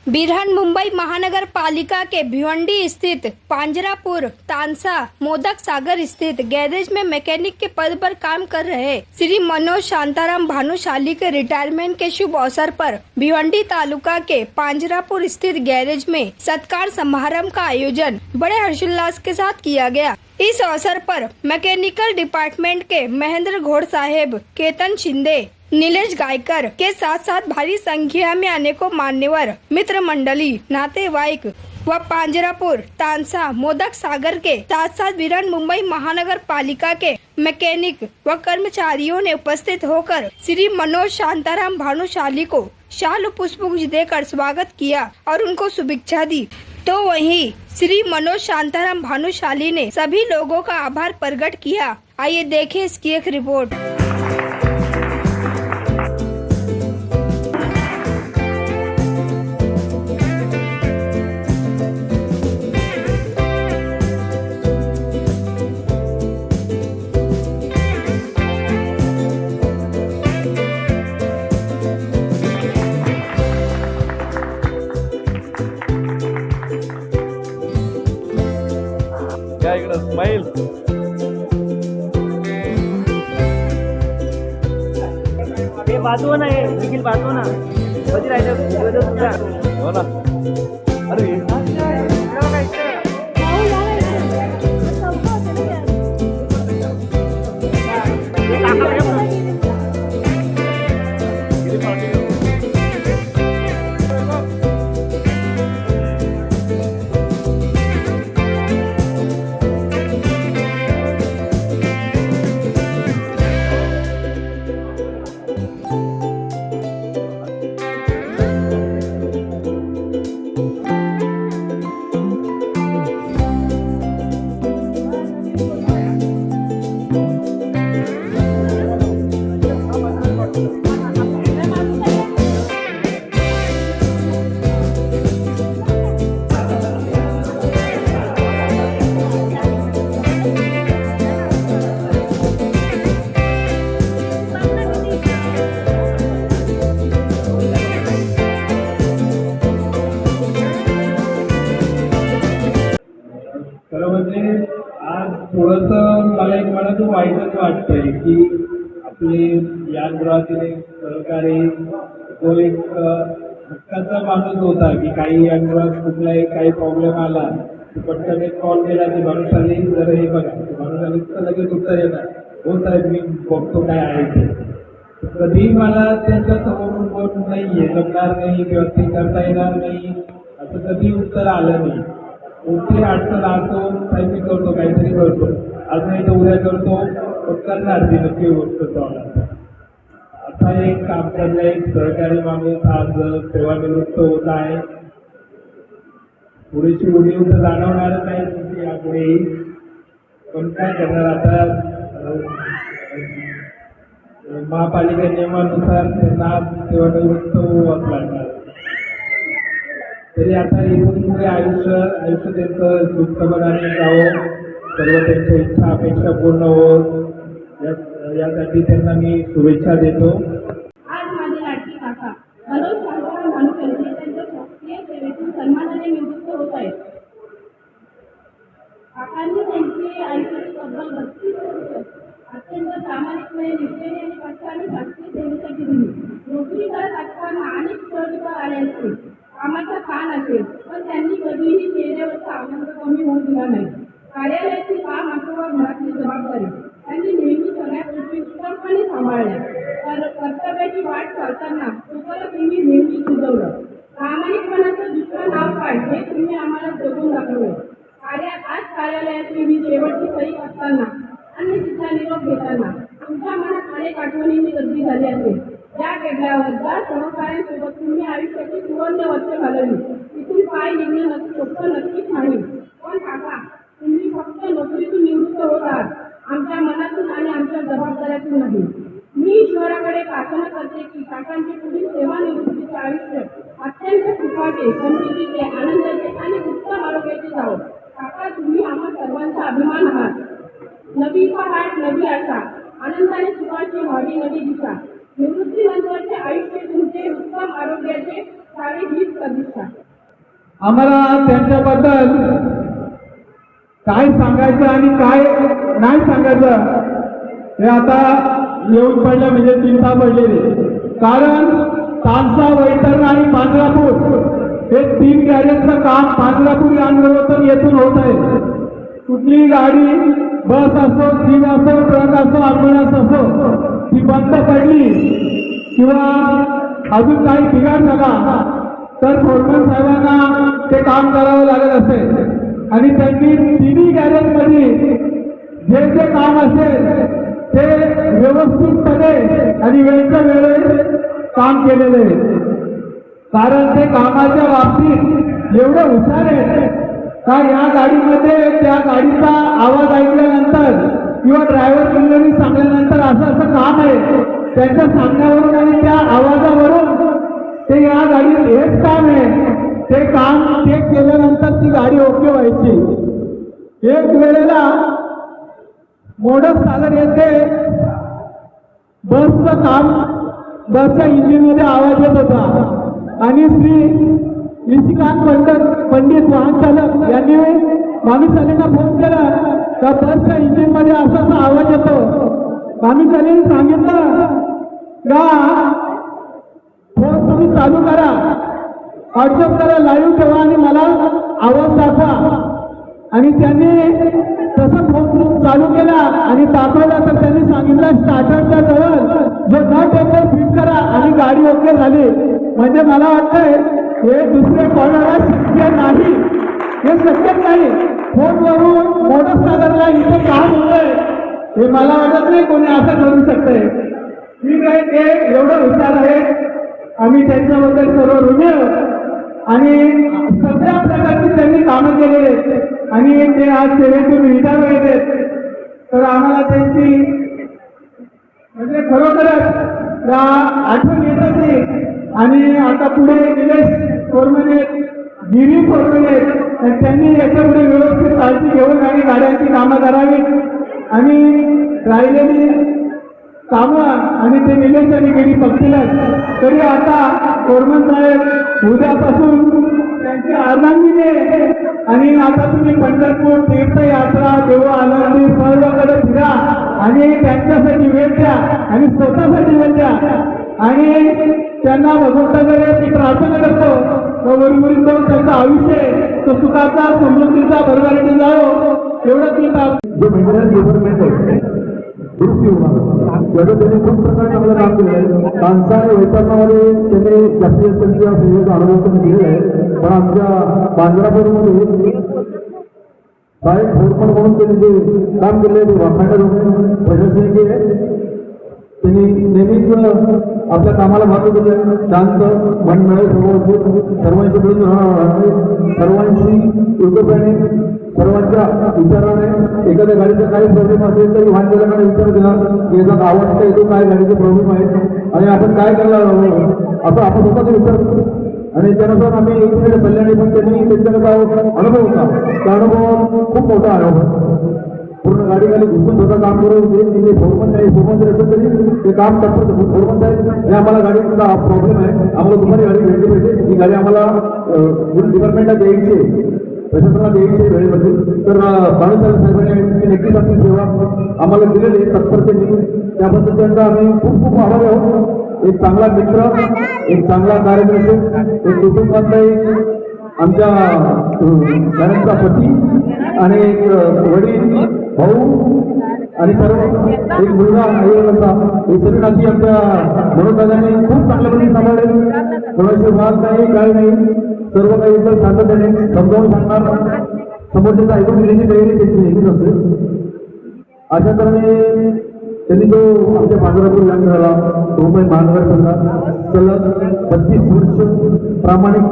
मुंबई महानगरपालिका के भिवंडी स्थित पांजरापुर तानसा मोदक सागर स्थित गैरेज में मैकेनिक के पद पर काम कर रहे श्री मनोज शांताराम भानुशाली के रिटायरमेंट के शुभ अवसर पर भिवंडी तालुका के पांजरापुर स्थित गैरेज में सत्कार समारोह का आयोजन बड़े हर्षोल्लास के साथ किया गया। इस अवसर पर मैकेनिकल डिपार्टमेंट के महेंद्र घोड़ साहेब, केतन शिंदे, नीलेश गायकर के साथ साथ भारी संख्या में अनेकों मान्यवर, मित्र मंडली, नातेवाईक व पांजरापुर तानसा मोदक सागर के साथ साथ वीरन मुंबई महानगर पालिका के मैकेनिक व कर्मचारियों ने उपस्थित होकर श्री मनोज शांताराम भानुशाली को शाल पुष्प देकर स्वागत किया और उनको शुभेच्छा दी। तो वहीं श्री मनोज शांताराम भानुशाली ने सभी लोगों का आभार प्रकट किया। आइए देखें इसकी एक रिपोर्ट। स्माइल ये बाजू ना, ये निखिल बाजू ना, कधी राहायचं हो ना। अरे आज थोडंसं मला एक मनातून वाईटच वाटतंय की आपले या गृहातील सहकारी तो एक हक्काचा माणूस होता की काही या गृहात कुठलाही काही प्रॉब्लेम आला पटकन एक कॉल केला की भानुशाली जर हे बघा, भानुशालीचं लगेच उत्तर येणार, हो साहेब मी बघतो काय आहे ते। कधी मला त्यांच्या समोरून बोल नाहीये, जमणार नाही किंवा ते करता येणार नाही असं कधी उत्तर आलं नाही। कुठली अडचण असो साहेब मी करतो, काहीतरी करतो, आज नाही तर उद्या करतो, पण करणार ती नक्की गोष्ट चालणार। आता एक आमच्यातला एक सहकारी माणूस आज सेवानिवृत्त होत आहे। थोडीशी उणीव तर जाणवणारच आहे तुमची यापुढे, पण काय करणार आता महापालिका नियमानुसार त्यांना सेवानिवृत्त होत लागणार। तरी आता इथून पुढे आयुष्य त्यांचं सुखसमाधानी जावं, सर्व त्यांच्या इच्छा अपेक्षा पूर्ण होत यासाठी त्यांना मी शुभेच्छा देतो। आज माझे लाडके काका मनोज शांताराम भानुशाली त्यांच्या शासकीय सेवेतून सन्मानाने निवृत्त होत आहेत। काकांनी त्यांचे आयुष्याची तब्बल 32 वर्ष अत्यंत प्रामाणिकपणे, निष्ठेने आणि कष्टाने शासकीय सेवेसाठी दिली। नोकरी करत असताना अनेक चढउतार आले असतील, कामाचा ताण असेल, पण त्यांनी कधीही चेहऱ्यावरचा आनंद कमी होऊ दिला नाही। कार्यालयातील काम असो वा घरातली जबाबदारी त्यांनी नेहमी सगळ्या गोष्टी उत्तमपणे सांभाळल्या। कर्तव्याची वाट चालताना स्वतःला तुम्ही नेहमी सुचवलं। प्रामाणिकपणाचं दुसरं नाव काय हे तुम्ही आम्हाला जगून दाखवलं। आज कार्यालयातली मी शेवटची सही असताना आणि तिचा निरोप घेताना तुमच्या मनात अनेक आठवणींनी गर्दी झाली असेल। या टेबलावर ज्या सहकार्यांसोबत तुम्ही आयुष्याची सुवर्ण वर्ष घालवली, तिथून पाय निघणं सोपं नक्कीच नाही। पण काका, तुम्ही फक्त नोकरीतून निवृत्त होत आहात, आमच्या मनातून आणि आमच्या जबाबदाऱ्यातून नाही। मी ईश्वराकडे प्रार्थना करते की काकांचे पुढील सेवानिवृत्तीचे आयुष्य अत्यंत सुखाचे, समृद्धीचे, आनंदाचे आणि उत्तम आरोग्याचे जावो। काका, तुम्ही आम्हा सर्वांचा अभिमान आहात। नवी पहाट, नवी आशा, आनंदाने सुखाची व्हावी नवी दिशा। निवृत्तीनंतरचे आयुष्य तुमचे उत्तम आरोग्याचे असावी हीच सदिच्छा. आम्हाला त्यांच्याबद्दल काय सांगायचं आणि काय नाही सांगायचं हे आता येऊन पडलं म्हणजे चिंता पडलेली. कारण तानसा, वैतरण आणि पांजरापूर हे 3 गॅरेजचं काम पांजरापूर यानवर येथून होत आहे. कुठलीही गाडी, बस असो, जीप असो, ट्रक असो, ॲम्ब्युलन्स असो, ती बंद पडली किंवा अजून काही बिघाड झाला तर फोरमॅन साहेबांना ते काम करावं लागत असे. आणि त्यांनी 3 गॅरेजमध्ये जे जे काम असेल ते व्यवस्थितपणे आणि वेळच्या वेळेत काम केलेलं आहे. कारण ते कामाच्या बाबतीत एवढे हुशार आहेत का या गाडीमध्ये त्या गाडीचा आवाज ऐकल्यानंतर किंवा ड्रायव्हर मंडळी सांगल्यानंतर असं काम आहे, त्यांच्या सांगण्यावरून आणि त्या आवाजावरून ते या गाडीत हेच काम आहे ते काम चेक केल्यानंतर ती गाडी ओके व्हायची. एक वेळेला मोडक सागर येथे बसचं काम, बसच्या इंजिनमध्ये आवाज येत होता आणि श्री निशिकांत पंडित वाहन चालक यांनी माणूसालींना फोन केला का बसच्या इंजिनमध्ये असा आवाज येतो. माणूसालींनी सांगितलं का फोन तुम्ही चालू करा, व्हॉट्सअप करा, लाईव्ह ठेवा आणि मला आवाज दाखवा. आणि त्यांनी तसं फोन चालू केला आणि दाखवला तर त्यांनी सांगितलं स्टार्टरच्या जवळ जो नट आहे फिट करा आणि गाडी ओके झाली. म्हणजे मला वाटतंय हे दुसरे कोणाला शक्य नाही, हे शक्यच नाही. फोनवरून मोडक सागरला इथे काम होतंय हे मला वाटत नाही कोणी असं करू शकतंय. ठीक आहे, ते एवढं हुशार आहे, आम्ही त्यांच्याबद्दल सर्व ऋणी आणि सगळ्या प्रकारची त्यांनी कामं केलेली आहेत आणि ते आज सेवेतून रिटायर होत आहेत. तर आम्हाला त्यांची म्हणजे खरोखरच आठवण येत होती. आणि आता पुढे निलेश फोरमॅन, गिरी फोरमॅन, त्यांनी याच्यापुढे व्यवस्थित काळजी घेऊन आणि गाड्यांची कामं करावी आणि राहिलेली कामं आणि ते निलेश आणि गिरी बघतीलच. तरी आता फोरमॅन साहेब उद्यापासून त्यांची अर्धांगिनी आणि आता तुम्ही पंढरपूर तीर्थयात्रा, देऊळ आळंदी सर्वकडे फिरा आणि त्यांच्यासाठी वेळ द्या आणि स्वतःसाठी वेळ द्या. आणि त्यांना भगवंताकडे मी प्रार्थना करतो तो वरवरील त्यांचं आयुष्य तो सुखाचा, समृद्धीचा, भरभराटी जावो एवढंच मी जो मेंटेनन्स गव्हर्नमेंट आहे दुरुस्ती विभाग त्याचं त्यांनी खूप प्रकारे चांगलं काम केलं आहे. तानसा आणि वैतरणामध्ये त्यांनी जास्तीत जास्त सेवेचा अनुभव त्यांनी दिलेला आहे. पण आमच्या पांजरापूरमध्ये साहेब फोरमन म्हणून त्यांनी जे काम केलं आहे ते वाखाणण्याजोगे प्रशंसनीय आहे. त्यांनी नेहमीच आपल्या कामाला महत्त्व दिलं. शांत मन मिळेल, सर्वांशी मिळून राहणार, सर्वांशी एकोप्याने, सर्वांच्या विचाराने. एखाद्या गाडीचा काही प्रॉब्लेम असेल तरी वाहनचालकाने विचार देणार की याचा आवाज येतो, काय गाडीचे प्रॉब्लेम आहेत आणि आपण काय करायला हवं असं आपण स्वतःचा विचार करतो. आणि त्यानुसार आम्ही एकमेकांच्या सल्ल्याने पण त्यांनी त्यांच्याकडे अनुभव होता. त्या अनुभव खूप मोठा अनुभव. पूर्ण गाडीखाली घुसून स्वतः काम करून तिथे फोरमन जरी असेल तरी ते काम करतो. फोरमन साहेब हे आम्हाला गाडीचा प्रॉब्लेम आहे, आम्हाला दुपारी गाडी भेटली पाहिजे, ही गाडी आम्हाला डिपार्टमेंटला द्यायची आहे, प्रशासनाला द्यायची वेळेमध्ये. तर बाळूसाहेब साहेबांनी नक्कीच आपली सेवा आम्हाला दिलेली आहे तत्परतेने. त्याबद्दल त्यांचा आम्ही खूप खूप आभारी आहोत. एक चांगला मित्र, एक चांगला कार्यदर्शी, एक कुटुंबातला आमच्या घरांचा पती आणि एक वडील, भाऊ आणि सर्व एक मुलगा आईवडिलांचा हे सगळी नाती आमच्या मनोदादांनी खूप चांगल्या पद्धतीने सांभाळले. कोणाशी वाद नाही, काय नाही, सर्व काही एकदम शांततेने समजावून सांगणार, समोरच्याचं ऐकून घेण्याची तयारी त्यांची नेहमीच असते. अशा तऱ्हेने त्यांनी जो आमच्या पांढरापूर लग्न झाला मुंबई महानगरपालिका सलग 32 वर्ष प्रामाणिक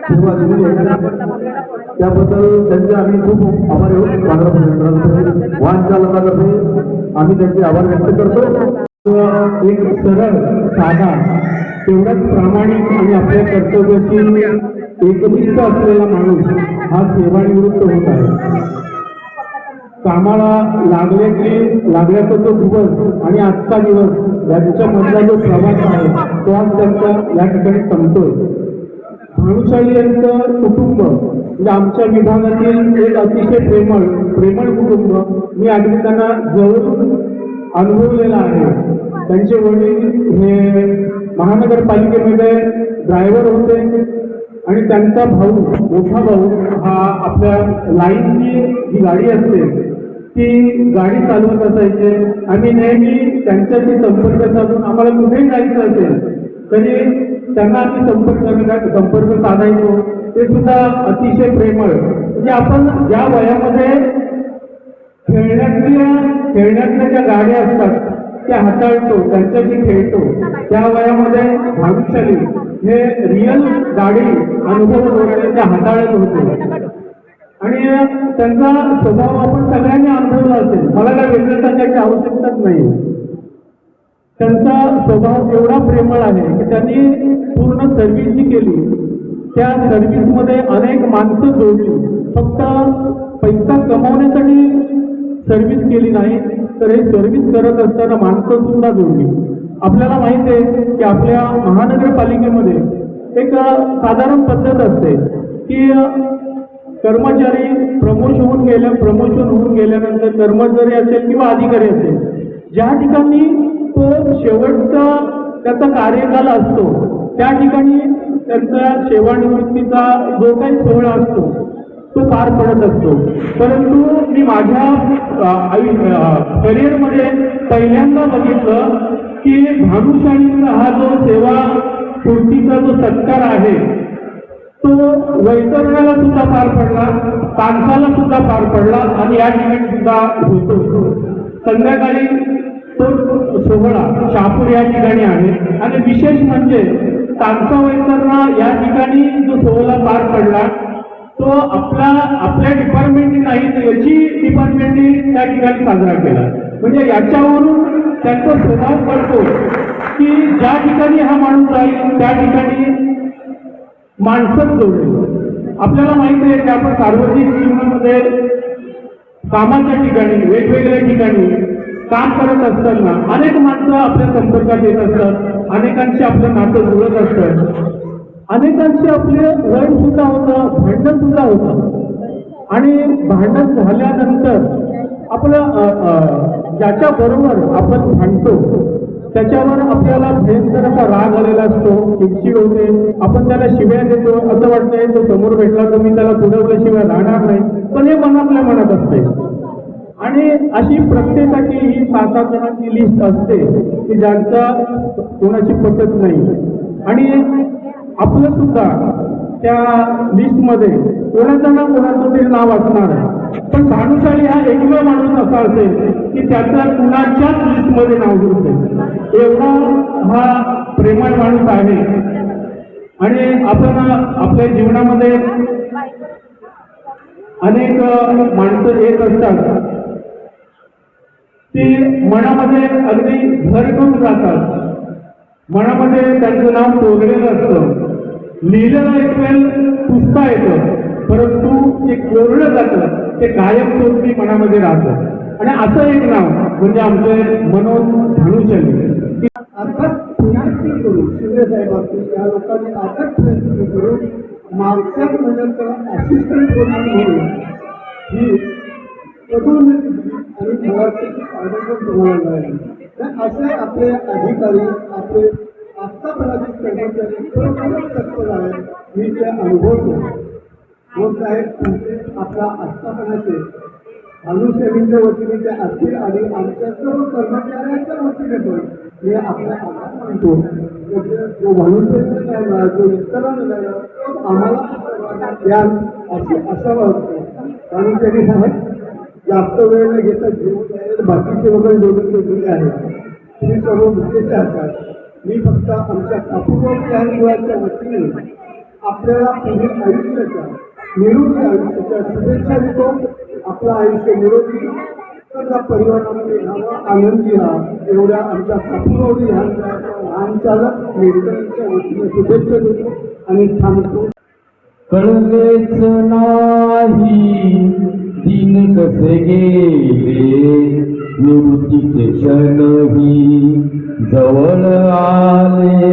सेवा दिलेली आहे. त्याबद्दल त्यांचे आम्ही खूप आभारी आहोत. पांढरापूर लग्नातर्फे वाहन चालकातर्फे आम्ही त्यांचे आभार व्यक्त करतो. एक सरळ, साधा, तेवढाच प्रामाणिक आणि आपल्या कर्तव्याची एकनिष्ठ असलेला माणूस हा सेवानिवृत्त होत आहे. कामाला लागल्याचा तो दिवस आणि आजचा दिवस यांच्या मधला जो प्रवास आहे तो आज त्यांचा या ठिकाणी संपतोय. भानुशाली यांचं कुटुंब म्हणजे आमच्या विभागातील एक अतिशय प्रेमळ कुटुंब. मी अगदी त्यांना जवळून अनुभवलेला आहे. त्यांचे वडील हे महानगरपालिकेमध्ये ड्रायव्हर होते आणि त्यांचा भाऊ, मोठा भाऊ हा आपल्या लाईनची जी गाडी असते ती गाडी चालवत असायचे. आम्ही नेहमी त्यांच्याशी संपर्क साधून आम्हाला कुठेही जायचं असेल तरी त्यांना आम्ही संपर्क साधायचो. ते सुद्धा अतिशय प्रेमळ. म्हणजे आपण ज्या वयामध्ये खेळण्यातल्या ज्या गाड्या असतात त्या हाताळतो, त्यांच्याशी खेळतो, त्या वयामध्ये भानुशाली हे रिअल गाडी अनुभव होते त्या हाताळत होते. आणि त्यांचा स्वभाव आपण सगळ्यांनी अनुभवला असेल. मला काय वेगळं सांगायची आवश्यकताच नाही. त्यांचा स्वभाव एवढा प्रेमळ आहे की त्यांनी पूर्ण सर्व्हिस जी केली त्या सर्व्हिसमध्ये अनेक माणसं जोडली. फक्त पैसा कमवण्यासाठी सर्व्हिस केली नाही तर हे सर्व्हिस करत असताना माणसं सुद्धा जोडली. आपल्याला माहिती आहे की आपल्या महानगरपालिकेमध्ये एक साधारण पद्धत असते की कर्मचारी प्रमोशन होऊन गेल्यानंतर कर्मचारी असेल किंवा अधिकारी असेल, ज्या ठिकाणी तो शेवटचा त्याचा कार्यकाल असतो त्या ठिकाणी त्यांचा सेवानिवृत्तीचा जो काही सोहळा असतो तो पार पडत असतो. परंतु मी माझ्या करिअरमध्ये पहिल्यांदा बघितलं की भानुशालीचा हा जो सेवा पूर्तीचा जो सत्कार आहे तो वैतरणाला सुद्धा पार पडला, तानसाला सुद्धा पार पडला आणि या ठिकाणी सुद्धा होतो. संध्याकाळी तो सोहळा शहापूर या ठिकाणी आहे. आणि विशेष म्हणजे तानसा वैतरणा या ठिकाणी जो सोहळा पार पडला तो आपल्या डिपार्टमेंटनी नाही तर याची डिपार्टमेंटनी त्या ठिकाणी साजरा केला. म्हणजे याच्यावरून त्यांचा स्वभाव कळतो की ज्या ठिकाणी हा माणूस राहील त्या ठिकाणी माणसंच जोडली. आपल्याला माहिती आहे की आपण सार्वजनिक जीवनामध्ये कामाच्या ठिकाणी वेगवेगळ्या ठिकाणी काम करत असताना अनेक माणसं आपल्या संपर्कात येत असतात, अनेकांशी आपलं नातं जुळत असतं, अनेकांशी आपले वय सुद्धा होतं, भांडण सुद्धा होतं. आणि भांडण झाल्यानंतर आपलं ज्याच्या बरोबर आपण भांडतो त्याच्यावर आपल्याला भयंकर असा राग आलेला असतो, चिडचिड होते, आपण त्याला शिव्या देतो, असं वाटतंय तो समोर भेटला तर मी त्याला पुढवल्याशिवाय राहणार नाही, पण हे आपल्या मनात असते. आणि अशी प्रत्येकाची ही 7-8 जणांची लिस्ट असते की ज्यांचा कोणाची पटत नाही. आणि आपलं सुद्धा त्या लिस्टमध्ये कोणाचं ना कोणाचं तरी नाव असणार आहे. पण भानुशाली हा एकमेव माणूस असा असेल की त्याचा कुणाच्याच लिस्टमध्ये नाव दिसते. एवढा हा प्रेमळ माणूस आहे. आणि आपण आपल्या जीवनामध्ये अनेक माणसं येत असतात ती मनामध्ये अगदी घर करून जातात, मनामध्ये त्यांचं नाव कोरलेलं असतं, लिहिलेलं एक वेळ पुसता येतं, परंतु ते कोरलं जातं ते कायमस्वरूपी मनामध्ये राहतं. आणि असं एक नाव म्हणजे आमचे मनोज भानुशाली. अर्थात प्रयत्न करू शिंदे साहेब असतील या लोकांनी अर्थात प्रयत्न करून मागच्याच महिन्यात असिस्टंट म्हणून ही पदोन्नती आणि मुलाची आदर्श तुम्हाला मिळाली. असे आपले अधिकारी आपले आस्थापनाचे कर्मचारी खरोखरच तत्पर आहेत. मी ते अनुभवतो. साहेब तुमचे आपल्या आस्थापनाचे भानुशालींच्या वतीने ते असतील आणि आमच्या सर्व कर्मचाऱ्यांच्या वतीने पण मी आपला आभार मानतो. जो भानुशालींना मिळाला जो इतरांना मिळाला तो आम्हाला द्याल असं वाटतं. भानुशाली साहेब जास्त वेळ न घेता घेऊन बाकीचे वगैरे जोडून दिले आहेत. तुम्ही सर्व मुख्यचे असतात. मी फक्त आमच्या कापूरवाडी विहारगृहाच्या वतीने आपल्याला पुढील आयुष्याच्या निरोगी आयुष्याच्या शुभेच्छा देतो. आपलं आयुष्य निरोगी सगळ्या परिवारामध्ये राहावं, आनंदी राहा एवढ्या आमच्या कापूरवाडी विहारगृहाच्या वाहन चालक मेडिकलच्या वतीने शुभेच्छा देतो आणि थांबतो. कळलेच नाही दिन कसे गेले, निवृत्तीचे क्षणही जवळ आले.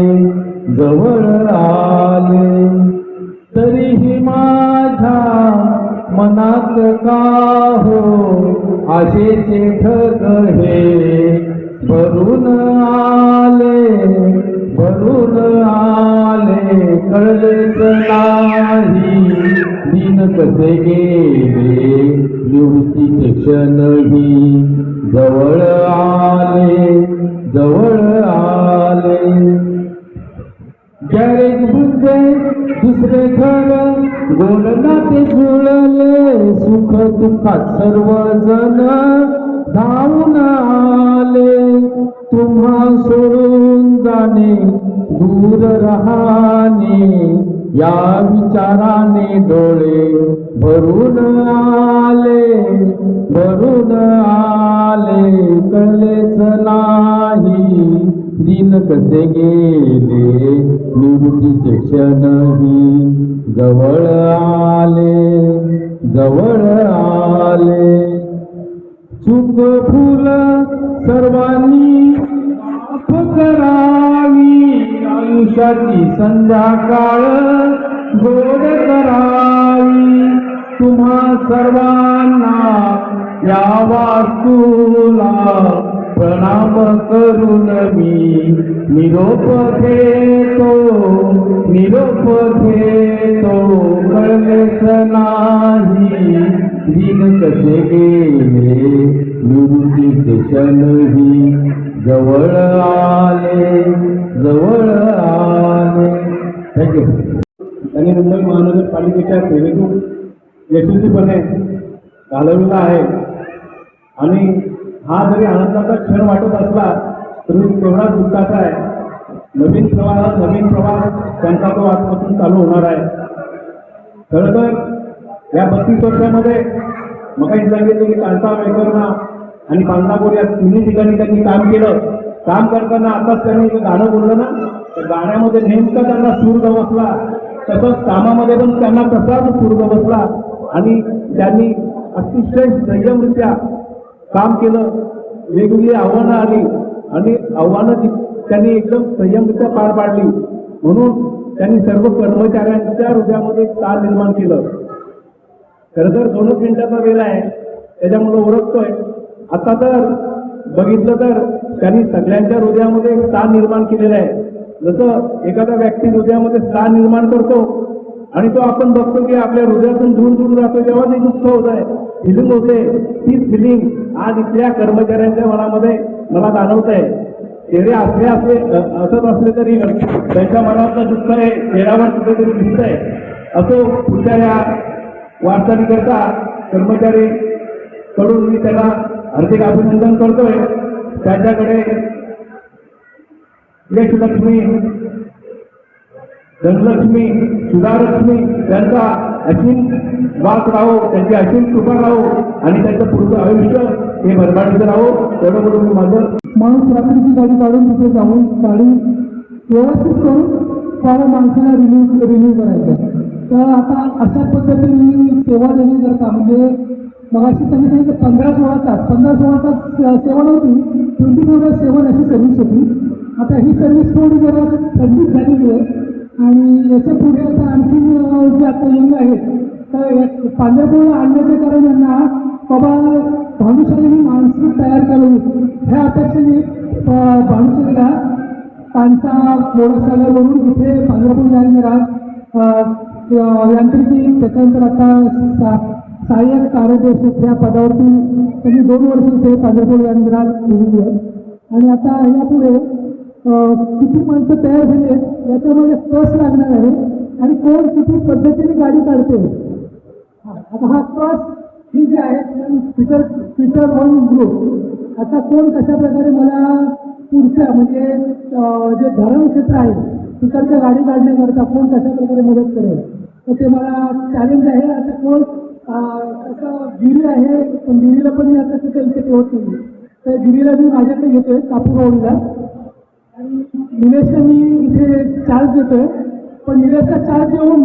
तरीही माझ्या मनात का हो आशेचे ढग हे भरून आले कळलेच नाही दिन कसे गेले निवृत्तीचे क्षणही जवळ आले गॅरेज बुद्ध दुसरे घर गोड नाते जुळले सुख दुःखात सर्वजण धावून आले तुम्हा सोडून जाणे दूर राहणे या विचाराने डोळे भरून आले कळलेच नाही दिन कसे गेले निवृत्तीचे क्षणही जवळ आले चूक फुल सर्वांनी माफ करावी आयुष्याची संध्याकाळ गोड करावी तुम्हा सर्वांना या वास्तूला प्रणाम करून मी निरोप घेतो कळलेच नाही दिन कसे गेले निवृत्तीचे क्षणही जवळ आले थँक्यू. त्यांनी मुंबई महानगरपालिकेच्या सेवेतून यशस्वीपणे घालवलेला आहे आणि हा जरी आनंदाचा क्षण वाटत असला तरी तेवढाच दुःखाचा आहे. नवीन प्रवास त्यांचा तो आजपासून चालू होणार आहे. खरं तर या 32 वर्षामध्ये मग काही सांगितलं की टांचा वेकरणा आणि बांधापूर या तिन्ही ठिकाणी त्यांनी काम केलं. काम करताना आताच त्यांनी जे गाणं बोललं ना, त्या गाण्यामध्ये नेमका त्यांना सूर गवसला, तसंच कामामध्ये पण त्यांना तसाच सूर गवसला आणि त्यांनी अतिशय संयमरित्या काम केलं. वेगवेगळी आव्हानं आली आणि आव्हानं त्यांनी एकदम संयमरित्या पार पाडली. म्हणून त्यांनी सर्व कर्मचाऱ्यांच्या हृदयामध्ये एक स्थान निर्माण केलं. खरं तर 2 मिनिटाचा वेळ आहे त्याच्यामुळे ओळखतोय. आता तर बघितलं तर त्यांनी सगळ्यांच्या हृदयामध्ये एक स्थान निर्माण केलेलं आहे. जसं एखादा व्यक्ती हृदयामध्ये स्थान निर्माण करतो आणि तो आपण बघतो की आपल्या हृदयातून दूर जातो जेव्हा ते दुःख होत आहे, फिलिंग होते, तीच फिलिंग आज इथल्या कर्मचाऱ्यांच्या मनामध्ये मला जाणवत आहे. चेहरे असत असले तरी त्यांच्या मनातलं दुःख आहे चेहऱ्यावर कुठेतरी दिसतंय. असो पुढच्या या वाटचालीकरता कर्मचारी कडून मी त्याला हार्दिक अभिनंदन करतोय. त्यांच्याकडे यशलक्ष्मी, धनलक्ष्मी, सुधालक्ष्मी त्यांचा असीम वास राहो, त्यांची असीम कृपा राहो आणि त्यांचं पुढचं आयुष्य हे भरभराटीचं राहो. तेवढं म्हणून माझं माणूस रात्रीची गाडी काढून तिथे जाऊन गाडी व्यवस्थित करून साऱ्या माणसाला रिलीव्ह करायचं. तर आता अशा पद्धतीने सेवा देण्याकरता म्हणजे मगाशी त्यांनी सांगितलं 15-16 तास सेवा नव्हती, 24/7 अशी सर्व्हिस होती. आता ही सर्व्हिस थोडी जरा खंडित झालेली आहे आणि याच्या पुढे आता आणखी जे आता यंग आहेत तर पांढरपूरला आणण्याचं कारण यांना बाबा भानुशालीने माणसं तयार करावी ह्या अपेक्षेने भानुशालीला तांचा मोडसागरवरून इथे पांढरपूर यांत्रिकी त्याच्यानंतर आता सहाय्यक कार्याध्यक्ष या पदावरती त्यांनी 2 वर्ष इथे पांढरपूर यांत्रात दिलेली आहे. आणि आता यापुढे किती माणसं तयार झाली आहेत याच्यामध्ये कस लागणार आहे आणि कोण किती पद्धतीने गाडी काढते. आता हा कस ही जी आहे ट्विटर वन ग्रुप आता कोण कशा प्रकारे मला पुढच्या म्हणजे जे धरणक्षेत्र आहे तिकडच्या गाडी काढण्याकरता कोण कशा प्रकारे मदत करेल तर ते मला चॅलेंज आहे. आता कोण असं गिरी आहे पण गिरीला पण मी आता तिथे इथे होत नाही तर गिरीला मी माझ्याकडे घेतोय कापूर रोडला आणि निलेशला मी इथे चार्ज देतोय. पण निलेशला चार्ज देऊन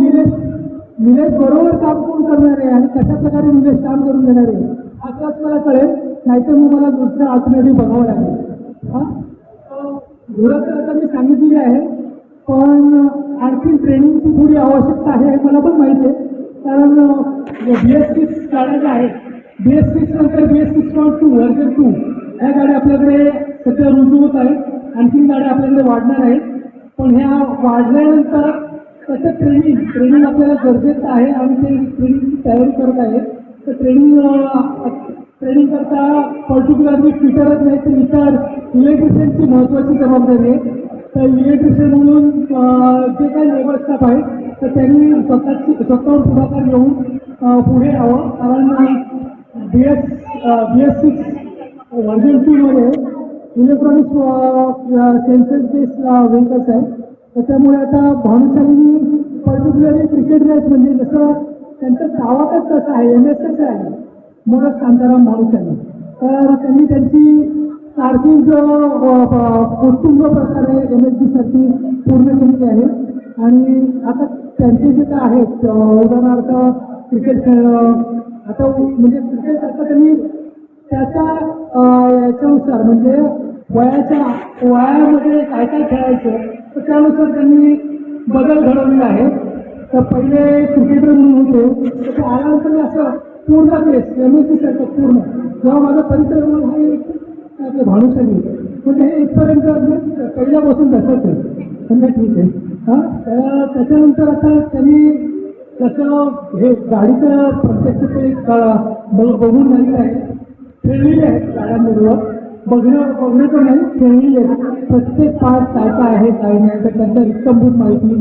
निलेश बरोबर काम कोण करणार आहे आणि कशा प्रकारे निलेश काम करून देणार आहे आताच मला कळेल, नाहीतर मग मला दुसरं अल्टरनेटिव्ह बघावं लागेल. हां धुरं तर आता मी सांगितलेली आहे पण आणखी ट्रेनिंगची थोडी आवश्यकता आहे हे मला पण माहिती आहे. कारण BS6 गाड्या ज्या आहेत, BS6 नंतर BS6.2 व्हर्जन 2 ह्या गाड्या आपल्याकडे सध्या रुजू होत आहेत. आणखीन गाड्या आपल्याकडे वाढणार आहेत. पण ह्या वाढल्यानंतर त्याचं ट्रेनिंग आपल्याला गरजेचं आहे आणि ते ट्रेनिंगची तयारी करत आहे. तर ट्रेनिंग करता पर्टिक्युलरली फिटरच नाही तर इतर इलेक्ट्रिशियनची महत्त्वाची जबाबदारी आहे. तर इलेक्ट्रिशियन म्हणून जे काही लेबर स्टाफ आहे तर त्यांनी स्वतःवर पुढाकार घेऊन पुढे यावं. कारण BS6 व्हर्जन 2मध्ये इलेक्ट्रॉनिक्स सेन्सर बेस व्हेकल्स आहेत. तर त्यामुळे आता भानुशालीनी पर्टिक्युलरली क्रिकेट मॅच म्हणजे जसं त्यांचं गावातच कसं आहे MSS आहे मोदक शांताराम भानुशाली. तर त्यांनी त्यांची सारखी जो कुटुंब प्रकारे MSG साठी पूर्ण केलेली आहे. आणि आता त्यांचे जे काय आहेत उदाहरणार्थ क्रिकेट खेळणं आता म्हणजे क्रिकेट आता त्यांनी त्याच्या याच्यानुसार म्हणजे वयामध्ये काय काय खेळायचं तर त्यानुसार त्यांनी बदल घडवलेला आहे. तर पहिले क्रिकेटर म्हणून होते तर ते आल्यानंतर असं पूर्ण केस MSG सारखं पूर्ण जेव्हा माझा परिचय हे भानुशाली म्हणजे हे इथपर्यंत पहिल्यापासून तसंच आहे. म्हणजे ठीक आहे. त्याच्यानंतर आता त्यांनी कसं हे गाडीचं प्रत्यक्ष ते बघून झालेलं आहे. खेळलेली आहेत गाड्यांबरोबर बघणं पण नाही खेळलेली आहेत. प्रत्येक पार्ट काय काय आहे काय नाही तर त्यांच्या इत्तमभूत माहिती